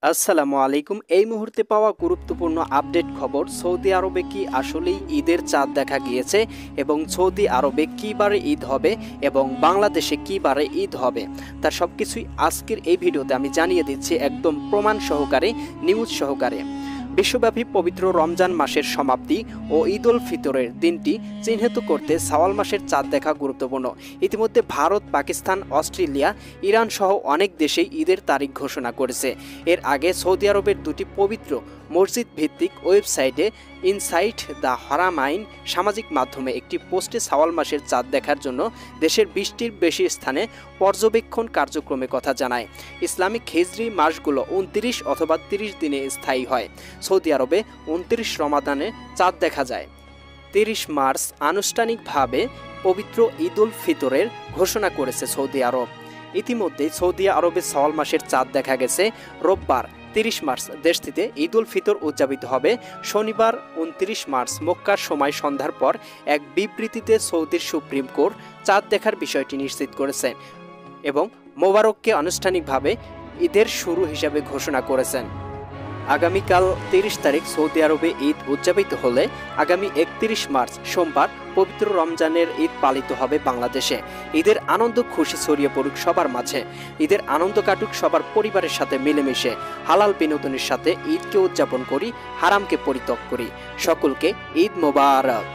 আসসালামু আলাইকুম। এই মুহূর্তে পাওয়া গুরুত্বপূর্ণ আপডেট খবর, সৌদি আরবে কি আসলেই ঈদের চাঁদ দেখা গিয়েছে এবং সৌদি আরবে কী বারে ঈদ হবে এবং বাংলাদেশে কী বারে ঈদ হবে, তার সব কিছুই আজকের এই ভিডিওতে আমি জানিয়ে দিচ্ছি একদম প্রমাণ সহকারে, নিউজ সহকারে। বিশ্বব্যাপী পবিত্র রমজান মাসের সমাপ্তি ও ঈদ উল ফিতরের দিনটি চিহ্নিত করতে শাওয়াল মাসের চাঁদ দেখা গুরুত্বপূর্ণ। ইতিমধ্যে ভারত, পাকিস্তান, অস্ট্রেলিয়া, ইরান সহ অনেক দেশেই ঈদের তারিখ ঘোষণা করেছে। এর আগে সৌদি আরবের দুটি পবিত্র মসজিদ ভিত্তিক ওয়েবসাইটে ইনসাইট দ্য হারামাইন সামাজিক মাধ্যমে একটি পোস্টে শাওয়াল মাসের চাঁদ দেখার জন্য দেশের 20টির বেশি স্থানে পর্যবেক্ষণ কার্যক্রমের কথা জানায়। ইসলামিক হিজরি মাসগুলো 29 অথবা 30 দিনে স্থায়ী হয়। সৌদি আরবে 29 রমাদানে চাঁদ দেখা যায়। 30 মার্চ আনুষ্ঠানিকভাবে পবিত্র ঈদ উল ফিতরের ঘোষণা করেছে সৌদি আরব। ইতিমধ্যে সৌদি আরবে শাওয়াল মাসের চাঁদ দেখা গেছে। রোববার 30 মার্চ দেশটিতে ঈদ উল ফিতর উদযাপিত হবে। শনিবার 29 মার্চ মক্কার সময় সন্ধ্যার পর এক বিবৃতিতে সৌদির সুপ্রিম কোর্ট চাঁদ দেখার বিষয়টি নিশ্চিত করেছে এবং মোবারককে আনুষ্ঠানিকভাবে ঈদের শুরু হিসাবে ঘোষণা করেছেন। আগামীকাল 30 তারিখ সৌদি আরবে ঈদ উদযাপিত হলে আগামী 31 মার্চ সোমবার পবিত্র রমজানের ঈদ পালিত হবে বাংলাদেশে। ঈদের আনন্দ খুশি ছড়িয়ে পড়ুক সবার মাঝে, ঈদের আনন্দ কাটুক সবার পরিবারের সাথে মিলেমিশে, হালাল বিনোদনের সাথে ঈদকে উদযাপন করি, হারামকে পরিত্যাগ করি। সকলকে ঈদ মোবারক।